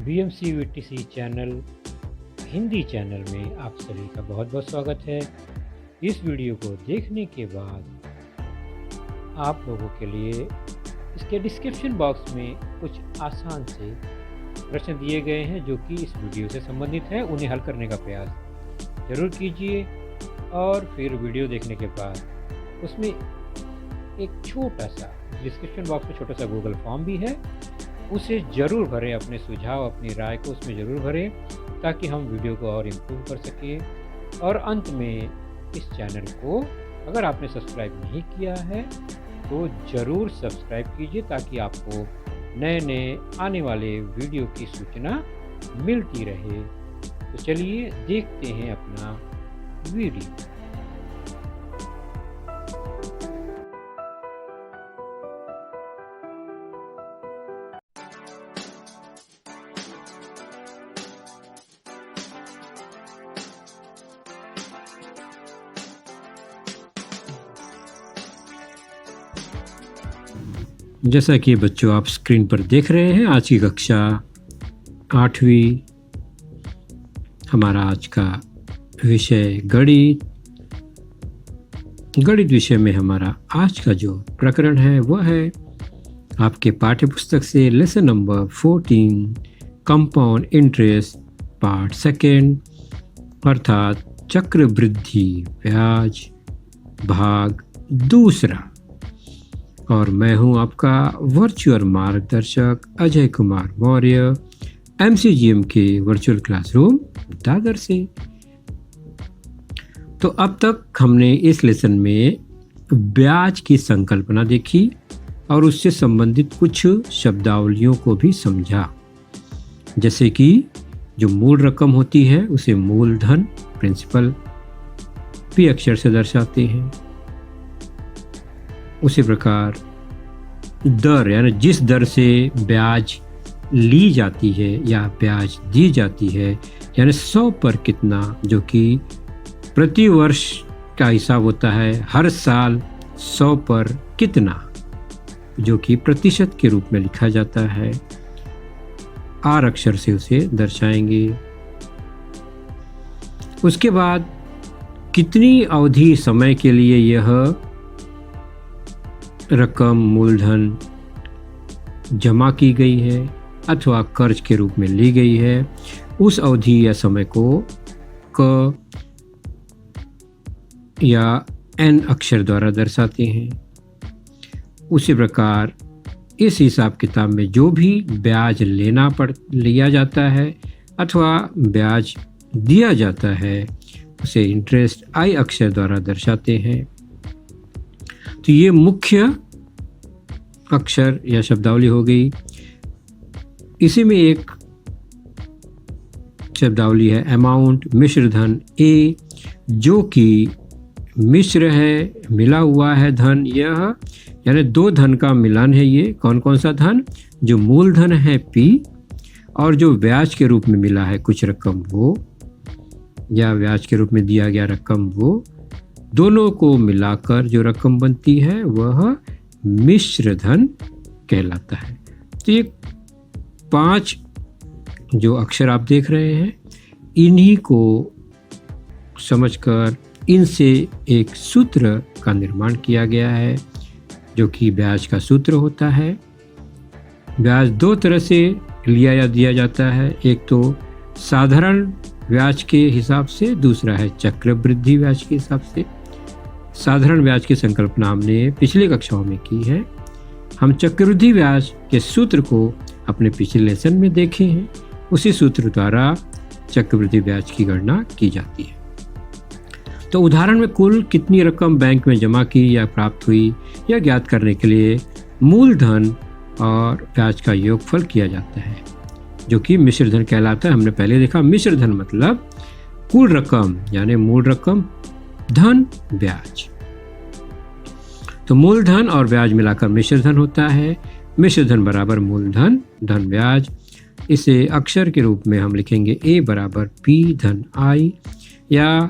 BMCVTC channel Hindi channel में आप सभी का बहुत बहुत स्वागत है। इस वीडियो को देखने के बाद आप लोगों के लिए इसके डिस्क्रिप्शन बॉक्स में कुछ आसान से प्रश्न दिए गए हैं जो कि इस वीडियो से संबंधित है। उन्हें हल करने का प्रयास ज़रूर कीजिए और फिर वीडियो देखने के बाद उसमें एक छोटा सा डिस्क्रिप्शन बॉक्स में छोटा सा गूगल फॉर्म भी है, उसे ज़रूर भरें। अपने सुझाव अपनी राय को उसमें ज़रूर भरें ताकि हम वीडियो को और इम्प्रूव कर सकें। और अंत में इस चैनल को अगर आपने सब्सक्राइब नहीं किया है तो ज़रूर सब्सक्राइब कीजिए ताकि आपको नए नए आने वाले वीडियो की सूचना मिलती रहे। तो चलिए देखते हैं अपना वीडियो। जैसा कि बच्चों आप स्क्रीन पर देख रहे हैं, आज की कक्षा 8वीं। हमारा आज का विषय गणित। गणित विषय में हमारा आज का जो प्रकरण है वह है आपके पाठ्य पुस्तक से lesson number 14 compound interest part second, अर्थात चक्रवृद्धि ब्याज भाग दूसरा। और मैं हूं आपका वर्चुअल मार्गदर्शक अजय कुमार मौर्य, MCGM के वर्चुअल क्लासरूम दादर से। तो अब तक हमने इस लेसन में ब्याज की संकल्पना देखी और उससे संबंधित कुछ शब्दावलियों को भी समझा, जैसे कि जो मूल रकम होती है उसे मूलधन प्रिंसिपल P अक्षर से दर्शाते हैं। उसी प्रकार दर यानी जिस दर से ब्याज ली जाती है या ब्याज दी जाती है, यानी 100 पर कितना, जो कि प्रति वर्ष का हिसाब होता है। हर साल 100 पर कितना, जो कि प्रतिशत के रूप में लिखा जाता है। R अक्षर से उसे दर्शाएंगे। उसके बाद कितनी अवधि समय के लिए यह रकम मूलधन जमा की गई है अथवा कर्ज के रूप में ली गई है, उस अवधि या समय को क या N अक्षर द्वारा दर्शाते हैं। उसी प्रकार इस हिसाब किताब में जो भी ब्याज लिया जाता है अथवा ब्याज दिया जाता है उसे इंटरेस्ट I अक्षर द्वारा दर्शाते हैं। तो ये मुख्य अक्षर या शब्दावली हो गई। इसी में एक शब्दावली है अमाउंट मिश्र धन A, जो कि मिश्र है, मिला हुआ है धन। यह यानी दो धन का मिलान है। ये कौन कौन सा धन? जो मूलधन है P और जो ब्याज के रूप में मिला है कुछ रकम वो, या ब्याज के रूप में दिया गया रकम वो, दोनों को मिलाकर जो रकम बनती है वह मिश्र धन कहलाता है। तो ये 5 जो अक्षर आप देख रहे हैं, इन्हीं को समझकर इनसे एक सूत्र का निर्माण किया गया है, जो कि ब्याज का सूत्र होता है। ब्याज 2 तरह से लिया या दिया जाता है। एक तो साधारण ब्याज के हिसाब से, दूसरा है चक्रवृद्धि ब्याज के हिसाब से। साधारण ब्याज की संकल्पना हमने पिछली कक्षाओं में की है। हम चक्रवृद्धि ब्याज के सूत्र को अपने पिछले लेसन में देखे हैं। उसी सूत्र द्वारा चक्रवृद्धि ब्याज की गणना की जाती है। तो उदाहरण में कुल कितनी रकम बैंक में जमा की या प्राप्त हुई, यह ज्ञात करने के लिए मूलधन और ब्याज का योगफल किया जाता है, जो कि मिश्र धन कहलाता है। हमने पहले देखा मिश्र धन मतलब कुल रकम यानी मूल रकम धन ब्याज। तो मूलधन और ब्याज मिलाकर मिश्र धन होता है। मिश्र धन बराबर मूलधन धन ब्याज। इसे अक्षर के रूप में हम लिखेंगे A बराबर P धन I, या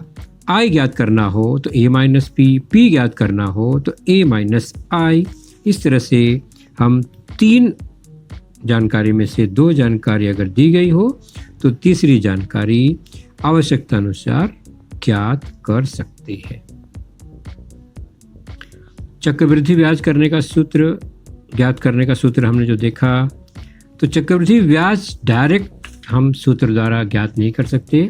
I ज्ञात करना हो तो A माइनस P ज्ञात करना हो तो A माइनस I। इस तरह से हम 3 जानकारी में से 2 जानकारी अगर दी गई हो तो तीसरी जानकारी आवश्यकता अनुसार ज्ञात कर सकते हैं। चक्रवृद्धि ब्याज करने का सूत्र, ज्ञात करने का सूत्र हमने जो देखा, तो चक्रवृद्धि ब्याज डायरेक्ट हम सूत्र द्वारा ज्ञात नहीं कर सकते।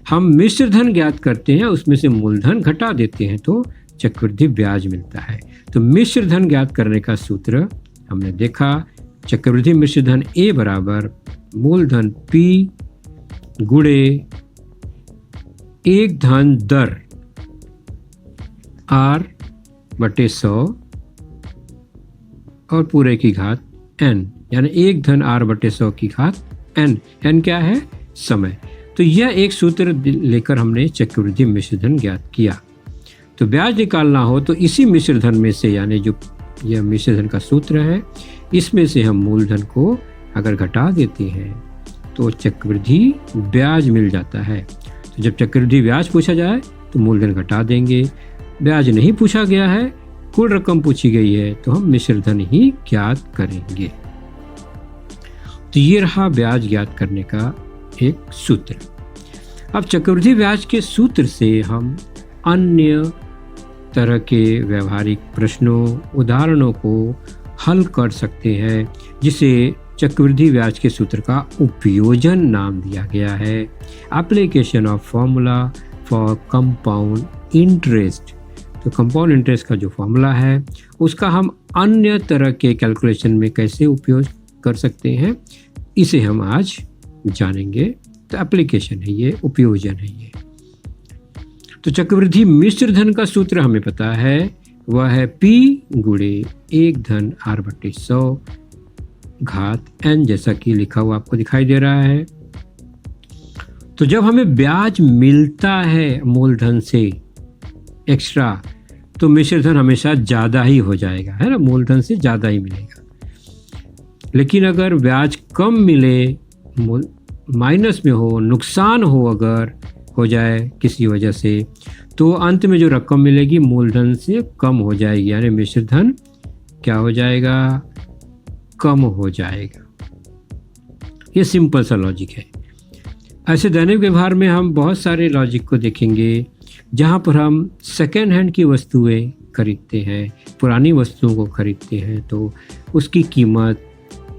हम मिश्र धन ज्ञात करते हैं, उसमें से मूलधन घटा देते हैं तो चक्रवृद्धि ब्याज मिलता है। तो मिश्र धन ज्ञात करने का सूत्र हमने देखा, चक्रवृद्धि मिश्र धन A बराबर मूलधन P गुणे एक धन दर R/100 और पूरे की घात n, यानी एक धन R/100 की घात n। n क्या है? समय। तो यह एक सूत्र लेकर हमने चक्रवृद्धि मिश्र धन ज्ञात किया। तो ब्याज निकालना हो तो इसी मिश्र धन में से, यानी जो यह मिश्र धन का सूत्र है, इसमें से हम मूलधन को अगर घटा देते हैं तो चक्रवृद्धि ब्याज मिल जाता है। तो जब चक्रवृद्धि ब्याज पूछा जाए तो मूलधन घटा देंगे। ब्याज नहीं पूछा गया है, कुल रकम पूछी गई है, तो हम मिश्र धन ही ज्ञात करेंगे। तो ये रहा ब्याज ज्ञात करने का एक सूत्र। अब चक्रवृद्धि ब्याज के सूत्र से हम अन्य तरह के व्यवहारिक प्रश्नों, उदाहरणों को हल कर सकते हैं, जिसे चक्रवृद्धि ब्याज के सूत्र का उपयोजन नाम दिया गया है। Application of formula for compound interest. तो कंपाउंड इंटरेस्ट का जो फॉर्मूला है उसका हम अन्य तरह के कैलकुलेशन में कैसे उपयोग कर सकते हैं, इसे हम आज जानेंगे। तो एप्लीकेशन है ये, उपयोजन है ये। तो चक्रवृद्धि मिश्र धन का सूत्र हमें पता है, वह है P गुणे एक धन R/100 घात n, जैसा कि लिखा हुआ आपको दिखाई दे रहा है। तो जब हमें ब्याज मिलता है मूलधन से एक्स्ट्रा, तो मिश्र धन हमेशा ज़्यादा ही हो जाएगा, है ना, मूलधन से ज़्यादा ही मिलेगा। लेकिन अगर ब्याज कम मिले, माइनस में हो, नुकसान हो अगर हो जाए किसी वजह से, तो अंत में जो रकम मिलेगी मूलधन से कम हो जाएगी, यानी मिश्र धन क्या हो जाएगा? कम हो जाएगा। ये सिंपल सा लॉजिक है। ऐसे दैनिक व्यवहार में हम बहुत सारे लॉजिक को देखेंगे, जहाँ पर हम सेकेंड हैंड की वस्तुएं खरीदते हैं, पुरानी वस्तुओं को खरीदते हैं, तो उसकी कीमत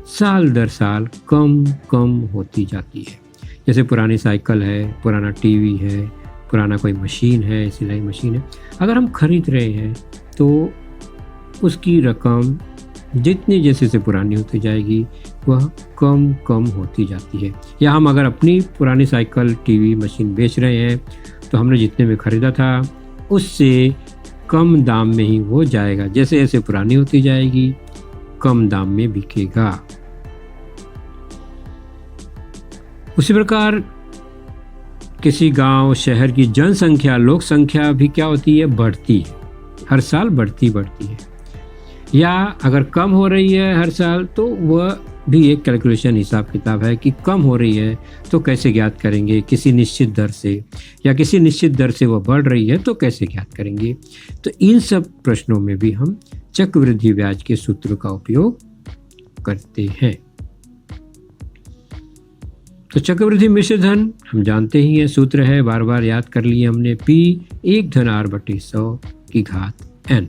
साल दर साल कम होती जाती है। जैसे पुरानी साइकिल है, पुराना टीवी है, पुराना कोई मशीन है, सिलाई मशीन है, अगर हम खरीद रहे हैं तो उसकी रकम जितनी जैसे से पुरानी होती जाएगी वह कम होती जाती है। या हम अगर अपनी पुरानी साइकिल, टीवी, मशीन बेच रहे हैं तो हमने जितने में ख़रीदा था उससे कम दाम में ही वो जाएगा। जैसे जैसे पुरानी होती जाएगी कम दाम में बिकेगा। उसी प्रकार किसी गांव, शहर की जनसंख्या, लोक संख्या भी क्या होती है? बढ़ती है, हर साल बढ़ती है। या अगर कम हो रही है हर साल, तो वह भी एक कैलकुलेशन, हिसाब किताब है कि कम हो रही है तो कैसे ज्ञात करेंगे? किसी निश्चित दर से, या किसी निश्चित दर से वह बढ़ रही है तो कैसे ज्ञात करेंगे? तो इन सब प्रश्नों में भी हम चक्रवृद्धि ब्याज के सूत्र का उपयोग करते हैं। तो चक्रवृद्धि मिश्र धन हम जानते ही हैं, सूत्र है, बार बार याद कर लिए हमने, P एक धन R/100 की घात n।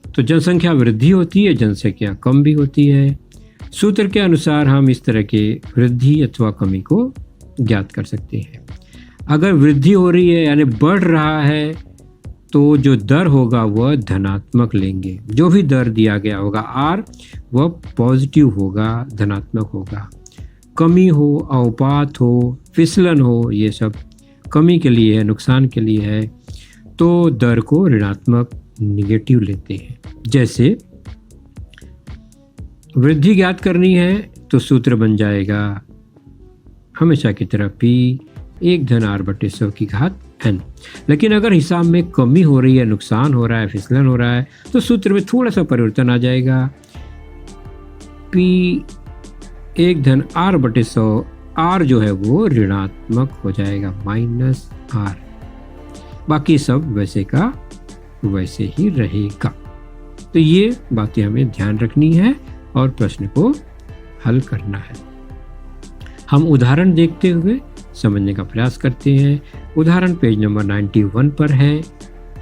तो जनसंख्या वृद्धि होती है, जनसंख्या कम भी होती है। सूत्र के अनुसार हम इस तरह के वृद्धि अथवा कमी को ज्ञात कर सकते हैं। अगर वृद्धि हो रही है यानी बढ़ रहा है, तो जो दर होगा वह धनात्मक लेंगे। जो भी दर दिया गया होगा R, वह पॉजिटिव होगा, धनात्मक होगा। कमी हो, अवपात हो, फिसलन हो, ये सब कमी के लिए है, नुकसान के लिए है, तो दर को ऋणात्मक, निगेटिव लेते हैं। जैसे वृद्धि ज्ञात करनी है तो सूत्र बन जाएगा हमेशा की तरह P एक धन R/100 की घात n। लेकिन अगर हिसाब में कमी हो रही है, नुकसान हो रहा है, फिसलन हो रहा है, तो सूत्र में थोड़ा सा परिवर्तन आ जाएगा। P एक धन R/100, R जो है वो ऋणात्मक हो जाएगा, -R। बाकी सब वैसे का वैसे ही रहेगा। तो ये बातें हमें ध्यान रखनी है और प्रश्न को हल करना है। हम उदाहरण देखते हुए समझने का प्रयास करते हैं। उदाहरण पेज नंबर 91 पर है,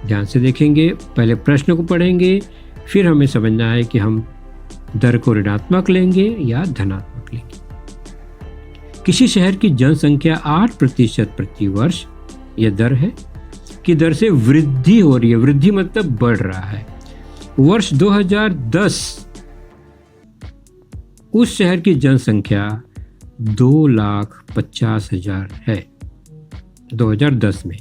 ध्यान से देखेंगे। पहले प्रश्न को पढ़ेंगे, फिर हमें समझना है कि हम दर को ऋणात्मक लेंगे या धनात्मक लेंगे। किसी शहर की जनसंख्या 8% प्रति वर्ष, यह दर है, की दर से वृद्धि हो रही है। वृद्धि मतलब बढ़ रहा है। वर्ष 2010 उस शहर की जनसंख्या 2,50,000 है 2010 में।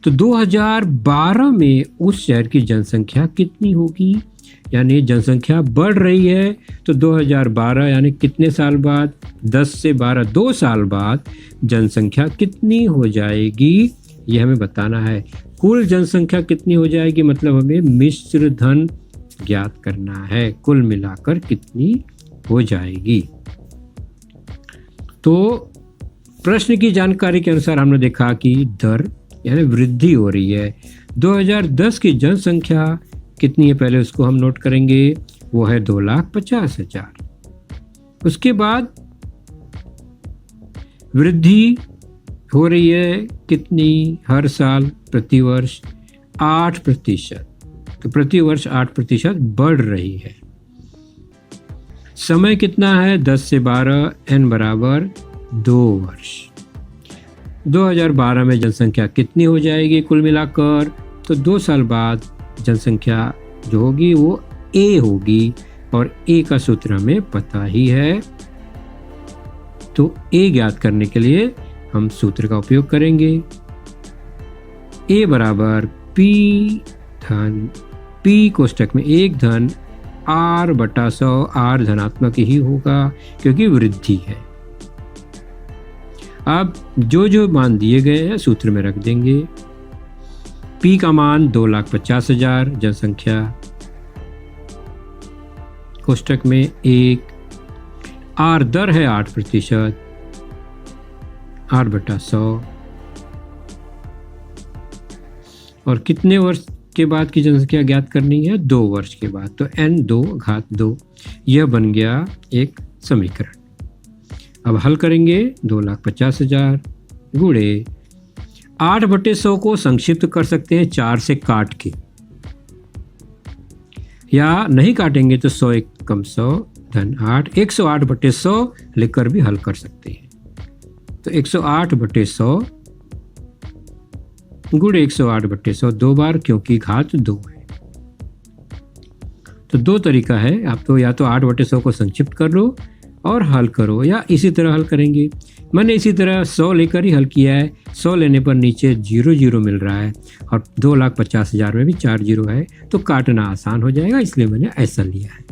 तो 2012 में उस शहर की जनसंख्या कितनी होगी? यानी जनसंख्या बढ़ रही है, तो 2012 यानी कितने साल बाद? 10 से 12, 2 साल बाद जनसंख्या कितनी हो जाएगी, ये हमें बताना है। कुल जनसंख्या कितनी हो जाएगी मतलब हमें मिश्र धन ज्ञात करना है, कुल मिलाकर कितनी हो जाएगी। तो प्रश्न की जानकारी के अनुसार हमने देखा कि दर यानी वृद्धि हो रही है। 2010 की जनसंख्या कितनी है पहले उसको हम नोट करेंगे, वो है 2,50,000। उसके बाद वृद्धि हो रही है कितनी? हर साल प्रति वर्ष 8%। तो प्रति वर्ष 8% बढ़ रही है। समय कितना है? 10 से 12, n बराबर 2 वर्ष। 2012 में जनसंख्या कितनी हो जाएगी कुल मिलाकर? तो 2 साल बाद जनसंख्या जो होगी वो a होगी, और a का सूत्र हमें पता ही है। तो a ज्ञात करने के लिए हम सूत्र का उपयोग करेंगे। a बराबर p धन p कोष्टक में 1 धन r बटा 100, r धनात्मक ही होगा क्योंकि वृद्धि है। अब जो मान दिए गए हैं सूत्र में रख देंगे। p का मान 2,50,000 जनसंख्या, कोष्टक में 1, r दर है 8%, r बटा 100, और कितने वर्ष के बाद की जनसंख्या ज्ञात करनी है? 2 वर्ष के बाद। तो n2 घात 2, यह बन गया एक समीकरण। अब हल करेंगे। 2,50,000 गुणे 8/100 को संक्षिप्त कर सकते हैं 4 से काट के, या नहीं काटेंगे तो 100 कम 100 धन 8, 108/100 लिखकर भी हल कर सकते हैं। तो 108/100 गुणे 108/100 2 बार, क्योंकि घात 2 है। तो 2 तरीका है, आप तो या तो 8/100 को संक्षिप्त कर लो और हल करो, या इसी तरह हल करेंगे। मैंने इसी तरह 100 लेकर ही हल किया है। 100 लेने पर नीचे 0 मिल रहा है, और 2,50,000 में भी 4 0 है, तो काटना आसान हो जाएगा, इसलिए मैंने ऐसा लिया है।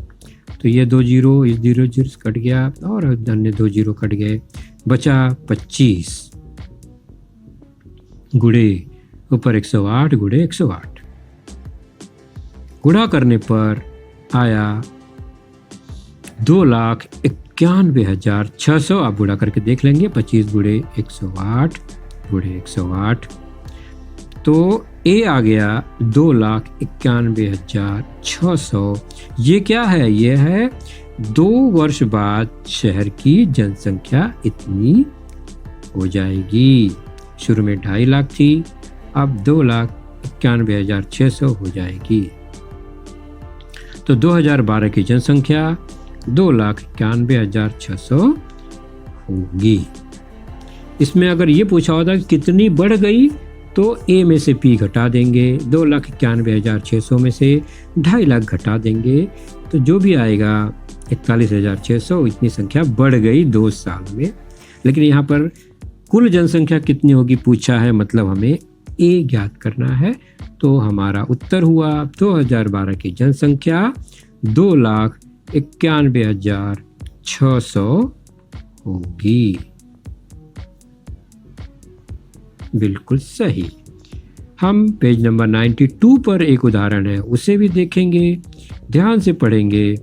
तो ये 2 0 इस 0 कट गया, और अन्य 2 0 कट गए, बचा 25 गुणे ऊपर 108 गुणे 108। गुणा करने पर आया 2,91,600। आप गुणा करके देख लेंगे। 25 गुणे 108 गुणे 108, तो ए आ गया 2,91,600। ये क्या है? ये है 2 वर्ष बाद शहर की जनसंख्या इतनी हो जाएगी। शुरू में 2.5 लाख थी, अब 2,91,600 हो जाएगी। तो 2012 की जनसंख्या 2,91,600 होगी। इसमें अगर ये पूछा होता कि कितनी बढ़ गई, तो ए में से पी घटा देंगे, 2,91,600 में से 2.5 लाख घटा देंगे, तो जो भी आएगा 41,600, इतनी संख्या बढ़ गई 2 साल में। लेकिन यहाँ पर कुल जनसंख्या कितनी होगी पूछा है, मतलब हमें ए ज्ञात करना है। तो हमारा उत्तर हुआ 2012 की जनसंख्या 2,91,600 होगी। बिल्कुल सही। हम पेज नंबर 92 पर एक उदाहरण है, उसे भी देखेंगे, ध्यान से पढ़ेंगे।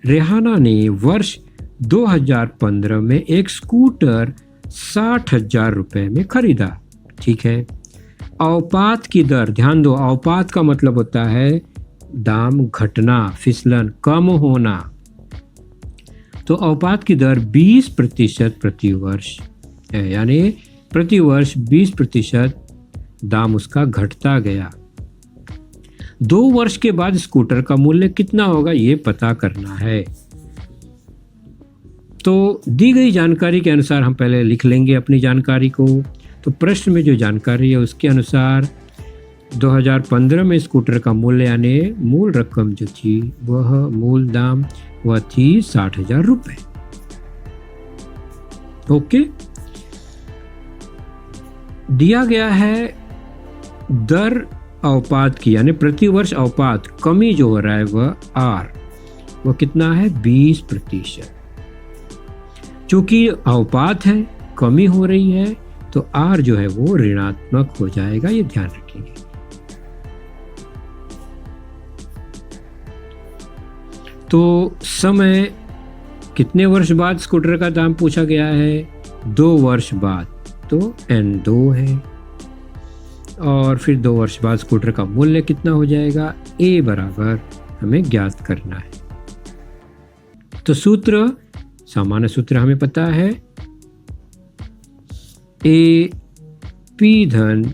रेहाना ने वर्ष 2015 में एक स्कूटर 60,000 रुपए में खरीदा। ठीक है। अवपात की दर, ध्यान दो, अवपात का मतलब होता है दाम घटना, फिसलन, कम होना। तो अवपात की दर 20% प्रति वर्ष है, यानी प्रति वर्ष 20% दाम उसका घटता गया। 2 वर्ष के बाद स्कूटर का मूल्य कितना होगा ये पता करना है। तो दी गई जानकारी के अनुसार हम पहले लिख लेंगे अपनी जानकारी को। तो प्रश्न में जो जानकारी है उसके अनुसार 2015 में स्कूटर का मूल्य यानी मूल रकम जो थी वह मूल दाम वह थी 60,000 रुपये। ओके, दिया गया है दर अवपात की, यानी प्रति वर्ष अवपात कमी जो हो रहा है वह आर, वह कितना है 20%। चूंकि अवपात है, कमी हो रही है, तो आर जो है वो ऋणात्मक हो जाएगा, ये ध्यान रखेंगे। तो समय कितने वर्ष बाद स्कूटर का दाम पूछा गया है? 2 वर्ष बाद, तो N2 है। और फिर 2 वर्ष बाद स्कूटर का मूल्य कितना हो जाएगा? A बराबर हमें ज्ञात करना है। तो सूत्र, सामान्य सूत्र हमें पता है, A P धन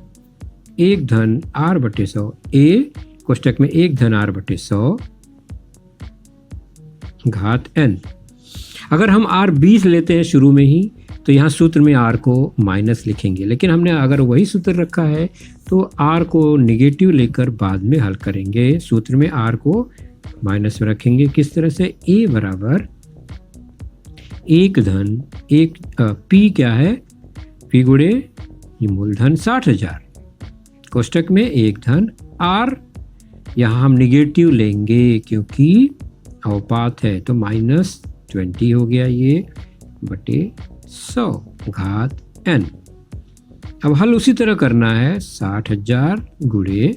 1 धन R बटे 100, A कोष्टक में 1 धन R बटे 100 घात N। अगर हम R 20 लेते हैं शुरू में ही, तो यहाँ सूत्र में R को माइनस लिखेंगे, लेकिन हमने अगर वही सूत्र रखा है तो R को निगेटिव लेकर बाद में हल करेंगे। सूत्र में R को माइनस में रखेंगे। किस तरह से? A बराबर 1 धन 1 P क्या है? P गुणे ये मूलधन 60,000 कोष्टक में 1 धन R, यहाँ हम निगेटिव लेंगे क्योंकि अवपात है, तो -20 हो गया ये बटे 100 घात N। अब हल उसी तरह करना है, 60,000 गुणे,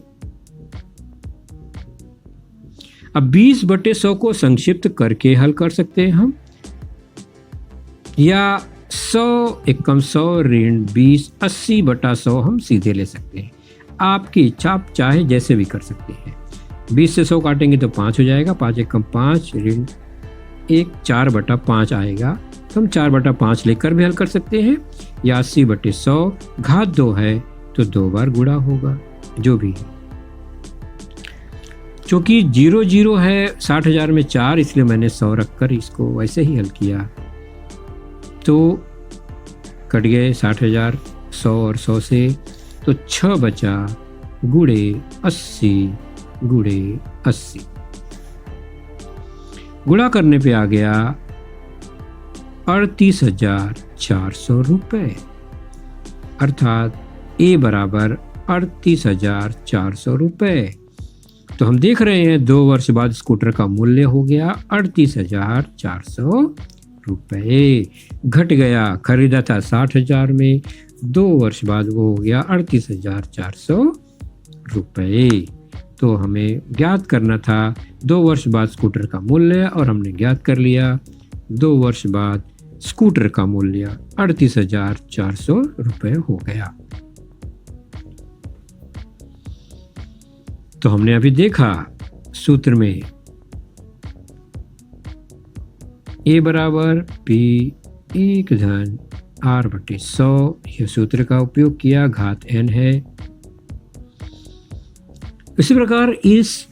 अब 20 बटे 100 को संक्षिप्त करके हल कर सकते हैं हम, या 100 एकम 100 ऋण 20 80 बटा 100 हम सीधे ले सकते हैं। आपकी इच्छा, आप चाहे जैसे भी कर सकते हैं। 20 से 100 काटेंगे तो 5 हो जाएगा, 5 एकम 5 ऋण 1 4 बटा 5 आएगा, तो हम 4 बटा 5 लेकर भी हल कर सकते हैं, या 80 बटे 100 घात 2 है तो 2 बार गुणा होगा, जो भी है। चूंकि 0 0 है 60,000 में 4, इसलिए मैंने 100 रखकर इसको वैसे ही हल किया। तो कट गए 60,000 100 और 100 से, तो 6 बचा गुणे 80 गुणे 80, गुणा करने पे आ गया 38,400 रुपये, अर्थात A बराबर 38,400 रुपये। तो हम देख रहे हैं 2 वर्ष बाद स्कूटर का मूल्य हो गया 38,400 रुपये, घट गया। खरीदा था 60,000 में, 2 वर्ष बाद वो हो गया 38,400 रुपये। तो हमें ज्ञात करना था 2 वर्ष बाद स्कूटर का मूल्य, और हमने ज्ञात कर लिया 2 वर्ष बाद स्कूटर का मूल्य 38,400 रुपये हो गया। तो हमने अभी देखा सूत्र में A बराबर P 1 धन R बटे 100, यह सूत्र का उपयोग किया, घात N है। इसी प्रकार इस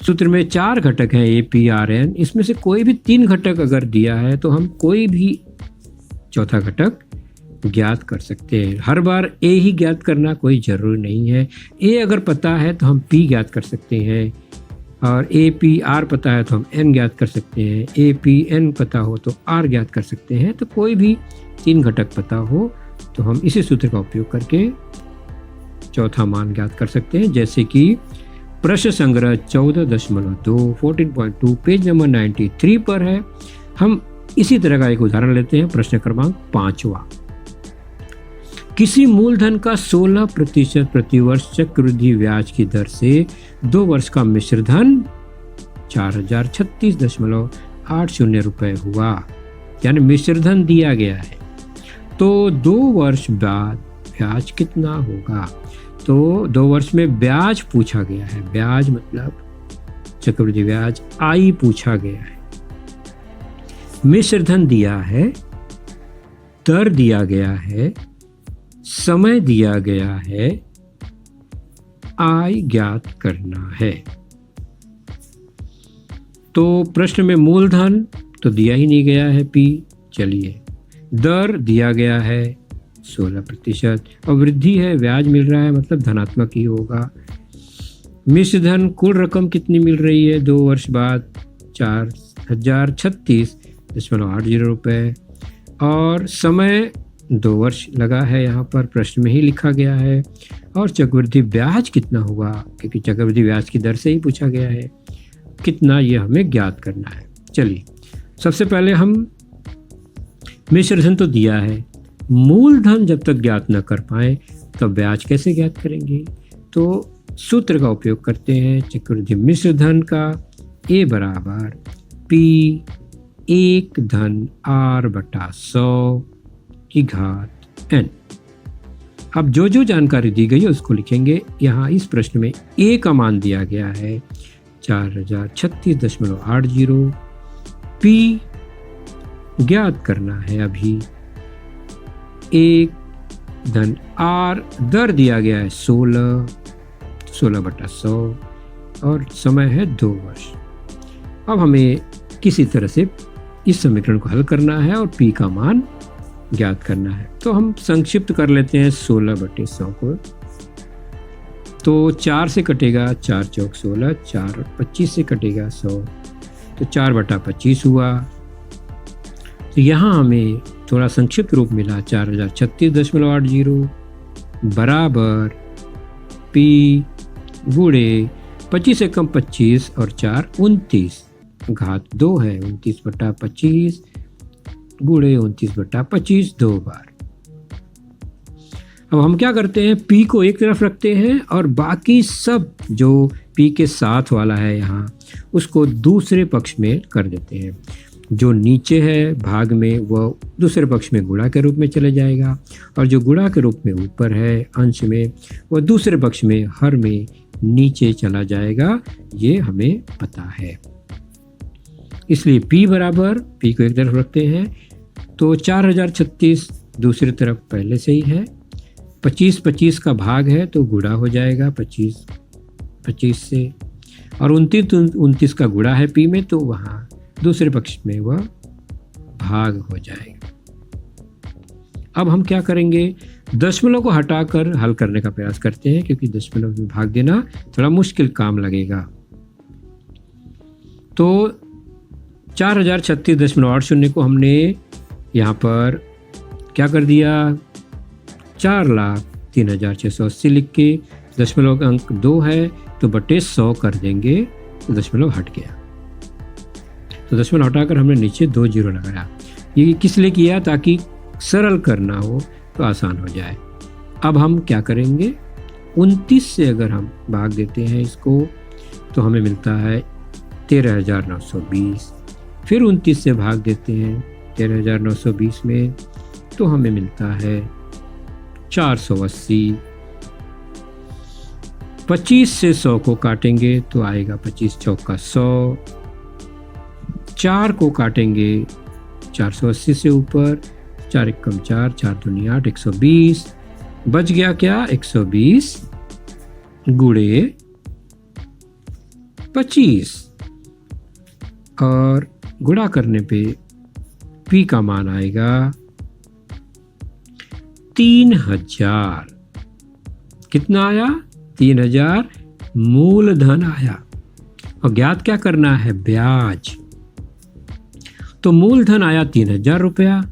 सूत्र में 4 घटक हैं A, P, R, N, इसमें से कोई भी 3 घटक अगर दिया है तो हम कोई भी चौथा घटक ज्ञात कर सकते हैं। हर बार A ही ज्ञात करना कोई जरूरी नहीं है। A अगर पता है तो हम P ज्ञात कर सकते हैं, और A, P, R पता है तो हम N ज्ञात कर सकते हैं, A, P, N पता हो तो R ज्ञात कर सकते हैं। तो कोई भी 3 घटक पता हो तो हम इसी सूत्र का उपयोग करके चौथा मान ज्ञात कर सकते हैं। जैसे कि प्रश्न संग्रह 14.2 14.2 पेज नंबर 93 पर है। हम इसी तरह का एक उदाहरण लेते हैं, प्रश्न क्रमांक 5वां। किसी मूलधन का 16% प्रति वर्ष चक्रवृद्धि ब्याज की दर से 2 वर्ष का मिश्र धन 4,036.80 रुपये हुआ, यानी मिश्र धन दिया गया है। तो 2 वर्ष बाद ब्याज कितना होगा? तो 2 वर्ष में ब्याज पूछा गया है, ब्याज मतलब चक्रवृद्धि ब्याज I पूछा गया है। मिश्र धन दिया है, दर दिया गया है, समय दिया गया है, आय ज्ञात करना है। तो प्रश्न में मूलधन तो दिया ही नहीं गया है P, चलिए दर दिया गया है 16% और वृद्धि है, ब्याज मिल रहा है मतलब धनात्मक ही होगा। मिश्र धन कुल रकम कितनी मिल रही है 2 वर्ष बाद 4036.80 रुपये और समय 2 वर्ष लगा है, यहाँ पर प्रश्न में ही लिखा गया है। और चक्रवृद्धि ब्याज कितना हुआ, क्योंकि चक्रवृद्धि ब्याज की दर से ही पूछा गया है कितना, ये हमें ज्ञात करना है। चलिए सबसे पहले हम मिश्र धन तो दिया है, मूलधन जब तक ज्ञात न कर पाए तब ब्याज कैसे ज्ञात करेंगे। तो सूत्र का उपयोग करते हैं चक्रवृद्धि मिश्र धन का, A बराबर P 1 धन R बटा 100 की घात n। अब जो जो जानकारी दी गई है उसको लिखेंगे। यहाँ इस प्रश्न में A का मान दिया गया है 4036.80, P ज्ञात करना है अभी 1 धन R, दर दिया गया है 16/100 और समय है 2 वर्ष। अब हमें किसी तरह से इस समीकरण को हल करना है और P का मान ज्ञात करना है। तो हम संक्षिप्त कर लेते हैं 16/100 को। तो 4 से कटेगा 4 चौक 16, 4 और 25 से कटेगा 100, तो 4/25 हुआ। तो यहाँ हमें थोड़ा संक्षिप्त रूप मिला 4036.80 बराबर P गुणे 25 से कम 25 और 4 29 घात 2 है, 29/25 गुणे 29/25 2 बार। अब हम क्या करते हैं, P को एक तरफ रखते हैं और बाकी सब जो P के साथ वाला है यहाँ उसको दूसरे पक्ष में कर देते हैं। जो नीचे है भाग में वह दूसरे पक्ष में गुणा के रूप में चले जाएगा और जो गुणा के रूप में ऊपर है अंश में वह दूसरे पक्ष में हर में नीचे चला जाएगा, ये हमें पता है। इसलिए P बराबर, P को एक तरफ रखते हैं तो 4036 दूसरी तरफ पहले से ही है, 25 का भाग है तो गुणा हो जाएगा 25 से, और 29 का गुणा है P में तो वहाँ दूसरे पक्ष में वह भाग हो जाएगा। अब हम क्या करेंगे, दशमलव को हटाकर हल करने का प्रयास करते हैं क्योंकि दशमलव में भाग देना थोड़ा मुश्किल काम लगेगा। तो 4036.80 को हमने यहाँ पर क्या कर दिया, 4,03,680 लिख के दशमलव का अंक 2 है तो बटे 100 कर देंगे तो दशमलव हट गया। तो दशमलव हटाकर हमने नीचे 2 जीरो लगाया। ये किस लिए किया, ताकि सरल करना हो तो आसान हो जाए। अब हम क्या करेंगे, 29 से अगर हम भाग देते हैं इसको तो हमें मिलता है 13,920, फिर 29 से भाग देते हैं 13,920 में तो हमें मिलता है 480। 25 से 100 को काटेंगे तो आएगा 25 चौका 100, 4 को काटेंगे 480 से ऊपर, 4 एकम 4, 4 दूनी 8, 120 बच गया क्या, 120 गुणे 25 और गुणा करने पे P का मान आएगा 3000। कितना आया, 3000 मूलधन आया। और ज्ञात क्या करना है, ब्याज। तो मूलधन आया 3000 रुपया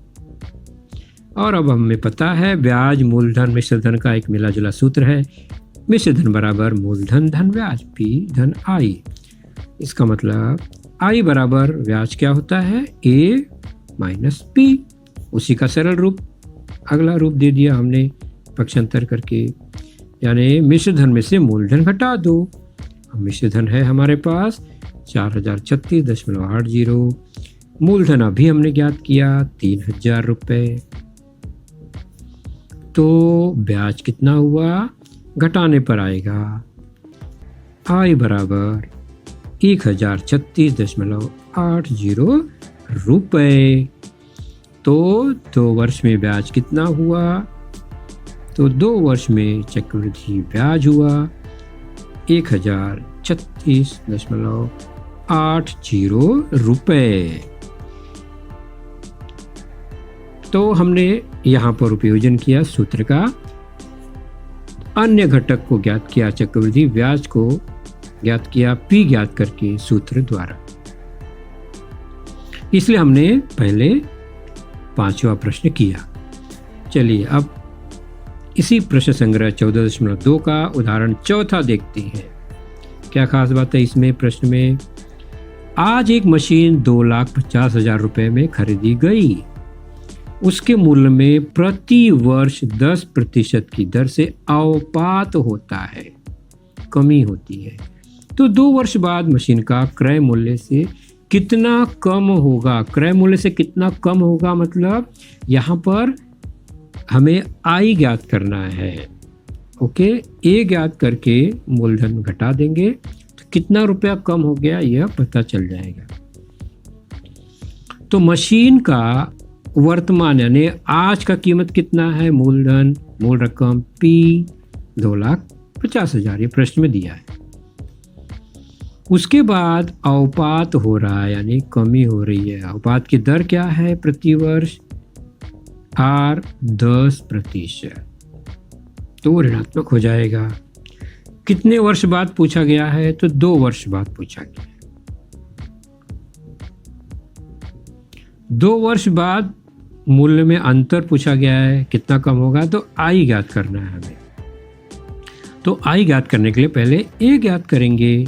और अब हमें पता है ब्याज मूलधन मिश्र धन का एक मिला जुला सूत्र है, मिश्र धन बराबर मूलधन धन ब्याज P धन I। इसका मतलब I बराबर ब्याज क्या होता है, A माइनस P। उसी का सरल रूप अगला रूप दे दिया हमने पक्षांतर करके, यानी मिश्र धन में से मूलधन घटा दो। मिश्र धन है हमारे पास 4036.80, मूलधन अभी हमने ज्ञात किया 3000 रुपये। तो ब्याज कितना हुआ, घटाने पर आएगा I बराबर 1036.80 रुपए। तो 2 वर्ष में ब्याज कितना हुआ? तो 2 वर्ष में चक्रवृद्धि ब्याज हुआ 1036.80 रुपए। तो हमने यहाँ पर उपयोजन किया सूत्र का, अन्य घटक को ज्ञात किया, चक्रवृद्धि ब्याज को ज्ञात किया P ज्ञात करके सूत्र द्वारा। इसलिए हमने पहले 5वां प्रश्न किया। चलिए अब इसी प्रश्न संग्रह 14.2 का उदाहरण चौथा देखते हैं। क्या खास बात है इसमें प्रश्न में? आज एक मशीन 2,50,000 रुपए में खरीदी गई। उसके मूल्य में प्रति वर्ष 10% की दर से अवपात होता है, कमी होती है। तो 2 वर्ष बाद मशीन का क्रय मूल्य से कितना कम होगा? क्रय मूल्य से कितना कम होगा मतलब यहाँ पर हमें आई ज्ञात करना है। ओके, ए ज्ञात करके मूलधन घटा देंगे तो कितना रुपया कम हो गया यह पता चल जाएगा। तो मशीन का वर्तमान यानी आज का कीमत कितना है? मूलधन, मूल रकम P 2,50,000 ये प्रश्न में दिया है। उसके बाद अवपात हो रहा है यानी कमी हो रही है। अवपात की दर क्या है? प्रति वर्ष R 10%, तो ऋणात्मक हो जाएगा। कितने वर्ष बाद पूछा गया है? तो 2 वर्ष बाद पूछा गया है। 2 वर्ष बाद मूल्य में अंतर पूछा गया है, कितना कम होगा? तो आई ज्ञात करना है हमें। तो आई ज्ञात करने के लिए पहले ए ज्ञात करेंगे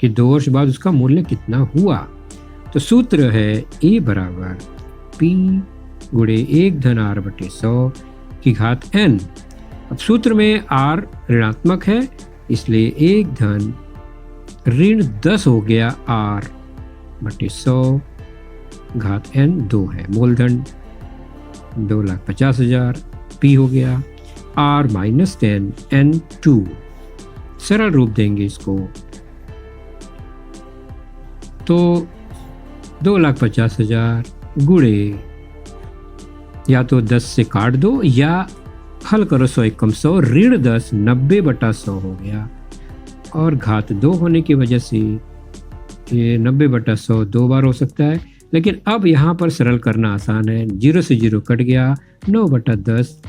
कि 2 वर्ष बाद उसका मूल्य कितना हुआ। तो सूत्र है ए बराबर P गुणे 1 धन R बटे 100 की घात n। अब सूत्र में R ऋणात्मक है इसलिए 1 धन ऋण 10 हो गया R बटे 100 घात n 2 है। मूलधन 2,50,000 P हो गया R माइनस 10 n 2। सरल रूप देंगे इसको तो 2,50,000 गुणे या तो 10 से काट दो या हल करो 100 एकम 100 ऋण 10 90/100 हो गया और घात 2 होने की वजह से ये 90/100 2 बार हो सकता है। लेकिन अब यहाँ पर सरल करना आसान है, 0 से 0 कट गया 9/10।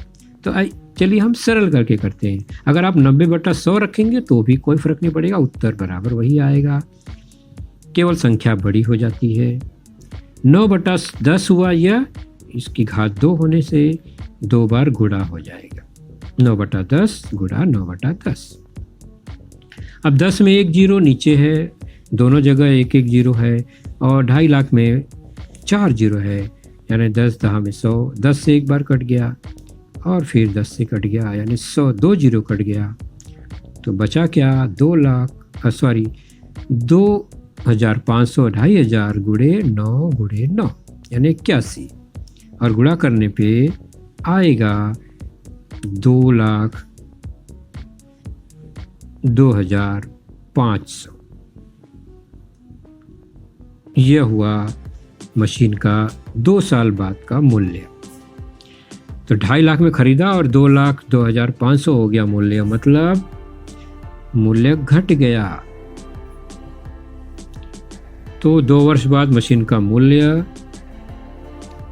तो चलिए हम सरल करके करते हैं। अगर आप 90/100 रखेंगे तो भी कोई फर्क नहीं पड़ेगा, उत्तर बराबर वही आएगा, केवल संख्या बड़ी हो जाती है। 9/10 हुआ यह, इसकी घात 2 होने से 2 बार गुणा हो जाएगा। 9/10 गुणा 9/10। अब 10 में 1 0 नीचे है, दोनों जगह 1-1 0 है और 2.5 लाख में 4 0 है, यानी 10 10 में 100। 10 से 1 बार कट गया और फिर 10 से कट गया यानी 100 2 0 कट गया। तो बचा क्या? 2,500 2,500 गुणे 9 गुणे 9 यानी 81 और गुणा करने पे आएगा 2,02,500। यह हुआ मशीन का 2 साल बाद का मूल्य। तो 2.5 लाख में खरीदा और 2,02,500 हो गया मूल्य, मतलब मूल्य घट गया। तो 2 वर्ष बाद मशीन का मूल्य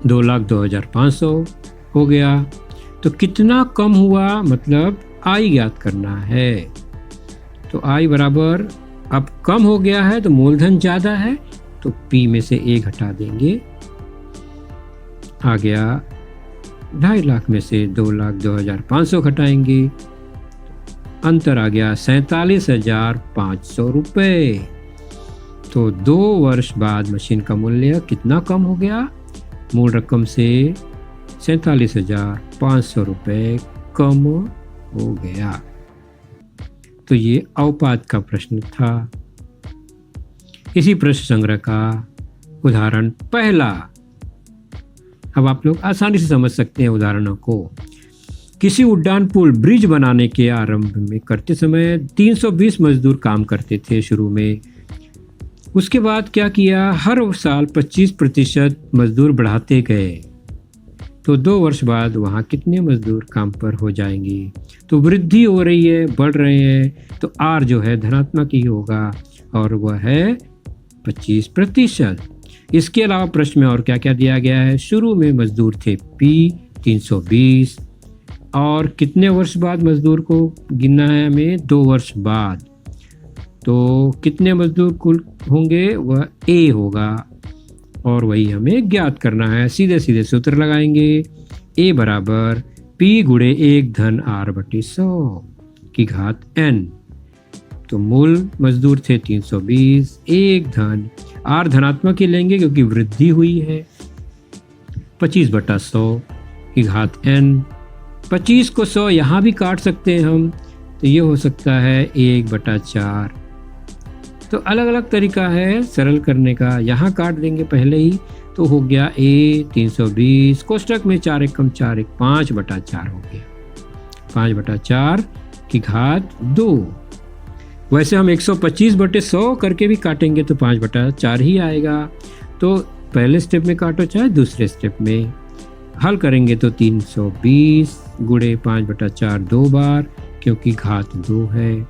2,02,500 हो गया। तो कितना कम हुआ मतलब आई ज्ञात करना है। तो आई बराबर अब कम हो गया है तो मूलधन ज़्यादा है तो P में से A घटा देंगे, आ गया 2.5 लाख में से 2,02,500 घटाएंगे, अंतर आ गया 47,500 रुपये। तो 2 वर्ष बाद मशीन का मूल्य कितना कम हो गया? मूल रकम से 47,500 रुपये कम हो गया। तो ये अवपात का प्रश्न था। इसी प्रश्न संग्रह का उदाहरण पहला। अब आप लोग आसानी से समझ सकते हैं उदाहरणों को। किसी उड्डान पुल ब्रिज बनाने के आरंभ में करते समय 320 मजदूर काम करते थे शुरू में। उसके बाद क्या किया, हर साल 25% मजदूर बढ़ाते गए। तो 2 वर्ष बाद वहाँ कितने मजदूर काम पर हो जाएंगे। तो वृद्धि हो रही है, बढ़ रहे हैं, तो आर जो है धनात्मक ही होगा और वह है 25%। इसके अलावा प्रश्न में और क्या क्या दिया गया है। शुरू में मजदूर थे P 320 और कितने वर्ष बाद मजदूर को गिनना है हमें, 2 वर्ष बाद। तो कितने मजदूर कुल होंगे, वह A होगा और वही हमें ज्ञात करना है। सीधे सीधे सूत्र लगाएंगे, A बराबर P गुणे 1 धन R बटे 100 की घात n। तो मूल मजदूर थे 320, 1 धन R धनात्मक ही लेंगे क्योंकि वृद्धि हुई है, 25 बटा 100 की घात n। 25 को 100 यहाँ भी काट सकते हैं हम, तो ये हो सकता है 1 बटा 4। तो अलग अलग तरीका है सरल करने का। यहाँ काट देंगे पहले ही, तो हो गया A 320 कोष्टक में 4 एकम 4 एक 5 बटा 4 हो गया, 5 बटा 4 की घात 2। वैसे हम 125 बटे 100 करके भी काटेंगे तो 5 बटा 4 ही आएगा। तो पहले स्टेप में काटो चाहे दूसरे स्टेप में। हल करेंगे तो 320 गुणे 5 बटा 4 2 बार क्योंकि घात 2 है।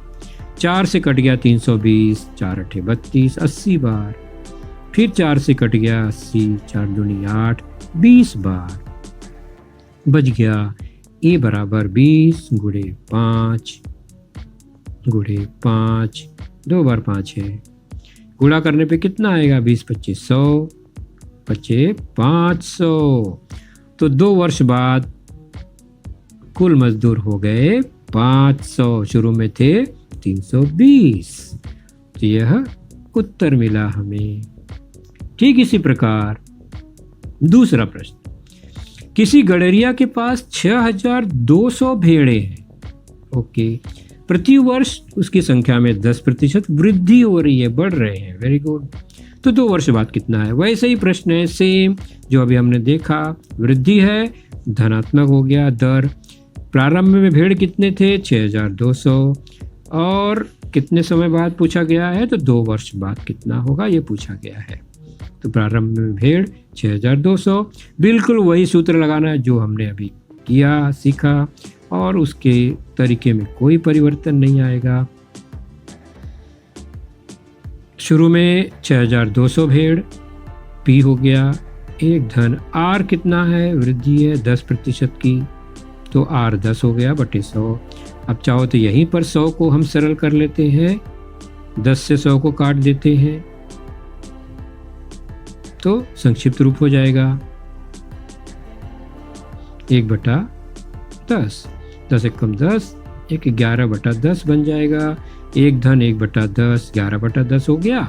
4 से कट गया 320, 4 अठे 32, 80 बार। फिर 4 से कट गया 80, 4 दूनी 8, 20 बार। बच गया A बराबर 20 गुणे 5 गुणे 5, 2 बार 5 है। गुणा करने पे कितना आएगा, 20 25 100, बचे 500। तो 2 वर्ष बाद कुल मजदूर हो गए 500, शुरू में थे 320। तो यह उत्तर मिला हमें। ठीक इसी प्रकार दूसरा प्रश्न, किसी गड़ेरिया के पास 6200 भेड़ें हैं। ओके, प्रति वर्ष उसकी संख्या में 10% वृद्धि हो रही है, बढ़ रहे हैं। Very good. तो 2 वर्ष बाद कितना है, वैसे ही प्रश्न है सेम जो अभी हमने देखा। वृद्धि है, धनात्मक हो गया दर। प्रारंभ में भेड़ कितने थे, 6200 और कितने समय बाद पूछा गया है, तो 2 वर्ष बाद कितना होगा ये पूछा गया है। तो प्रारंभ में भेड़ 6200, बिल्कुल वही सूत्र लगाना है जो हमने अभी किया, सीखा, और उसके तरीके में कोई परिवर्तन नहीं आएगा। शुरू में 6200 भेड़, P हो गया 1 धन R कितना है, वृद्धि है 10% की, तो R 10 हो गया बटे 100। अब चाहो तो यहीं पर 100 को हम सरल कर लेते हैं, 10 से 100 को काट देते हैं तो संक्षिप्त रूप हो जाएगा 1 बटा 10, 10 एकम 10, 11 बटा 10 बन जाएगा। 1 धन 1 बटा 10, 11 बटा 10 हो गया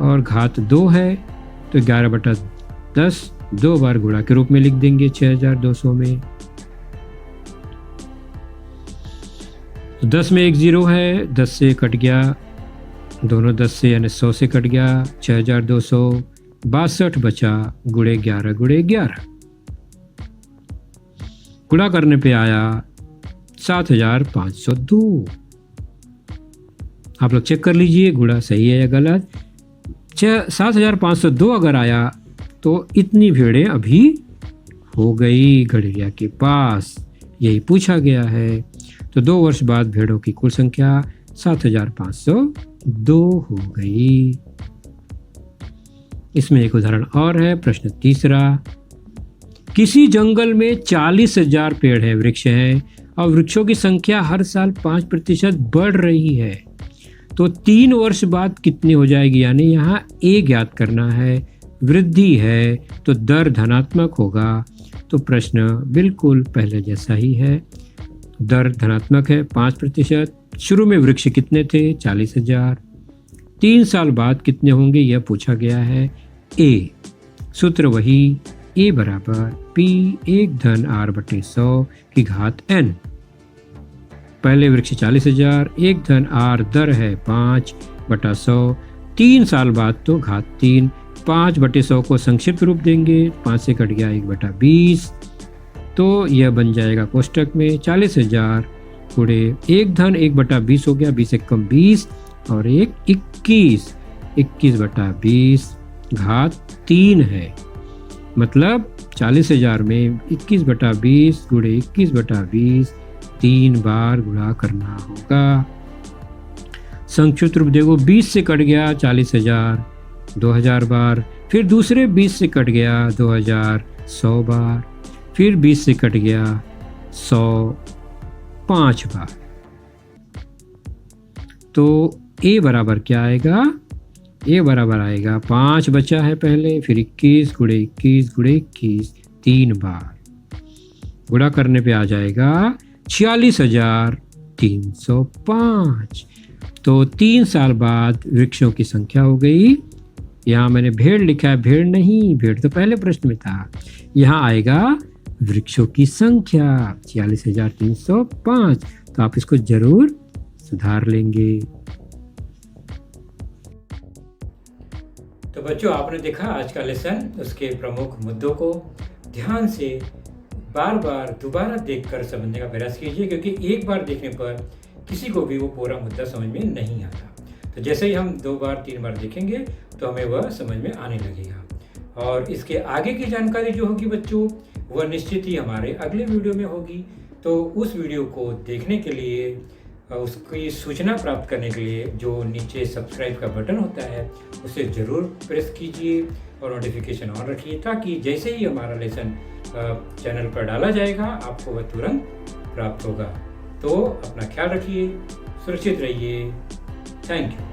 और घात 2 है तो 11 बटा 10 2 बार गुणा के रूप में लिख देंगे 6200 में। 10 में एक 0 है, 10 से कट गया, दोनों 10 से यानी 100 से कट गया, 6200, 62 बचा, गुणे 11 गुणे 11। गुणा करने पे आया 7502। आप लोग चेक कर लीजिए गुणा सही है या गलत। 7502 अगर आया तो इतनी भेड़ें अभी हो गई गड़ेरिया के पास, यही पूछा गया है। तो 2 वर्ष बाद भेड़ों की कुल संख्या 7502 हो गई। इसमें एक उदाहरण और है, प्रश्न तीसरा। किसी जंगल में 40,000 पेड़ है, वृक्ष हैं, और वृक्षों की संख्या हर साल 5% बढ़ रही है। तो 3 वर्ष बाद कितनी हो जाएगी, यानी यहाँ A ज्ञात करना है। वृद्धि है तो दर धनात्मक होगा। तो प्रश्न बिल्कुल पहले जैसा ही है, दर धनात्मक है 5%। शुरू में वृक्ष कितने थे, 40,000। 3 साल बाद कितने होंगे यह पूछा गया है। A सूत्र वही, A बराबर P 1 धन R बटे 100 की घात n। पहले वृक्ष 40,000, 1 धन R दर है 5 बटा 100। 3 साल बाद तो घात 3, 5 बटे 100 को संक्षिप्त रूप देंगे, 5 से कट गया 1 बटा 20, तो यह बन जाएगा कोष्टक में 40,000 गुणे 1 धन 1 बटा 20 हो गया, 20 एकम 20 और 1 21, 21/20 घात 3 है। मतलब 40,000 में 21/20 गुणे 21/20 3 बार गुणा करना होगा। संक्षिप्त रूप देखो, 20 से कट गया 40,000 2000 बार, फिर दूसरे 20 से कट गया 2000 100 बार, फिर 20 से कट गया 100 5 बार। तो ए बराबर क्या आएगा? ए बराबर आएगा 5 बचा है पहले, फिर 21 गुणे 21 गुणे 21 3 बार गुणा करने पे आ जाएगा 46,305। तो 3 साल बाद वृक्षों की संख्या हो गई। यहाँ मैंने भेड़ लिखा है, भेड़ नहीं, भेड़ तो पहले प्रश्न में था। यहाँ आएगा वृक्षों की संख्या 46,305। तो आप इसको जरूर सुधार लेंगे। तो बच्चों, आपने देखा आज का लेसन, उसके प्रमुख मुद्दों को ध्यान से बार बार दोबारा देखकर समझने का प्रयास कीजिए, क्योंकि एक बार देखने पर किसी को भी वो पूरा मुद्दा समझ में नहीं आता। तो जैसे ही हम 2 बार 3 बार देखेंगे तो हमें वह समझ में आने लगेगा। और इसके आगे की जानकारी जो होगी बच्चों, वह निश्चित ही हमारे अगले वीडियो में होगी। तो उस वीडियो को देखने के लिए, उसकी सूचना प्राप्त करने के लिए जो नीचे सब्सक्राइब का बटन होता है उसे ज़रूर प्रेस कीजिए और नोटिफिकेशन ऑन रखिए, ताकि जैसे ही हमारा लेसन चैनल पर डाला जाएगा आपको वह तुरंत प्राप्त होगा। तो अपना ख्याल रखिए, सुरक्षित रहिए। Thank you.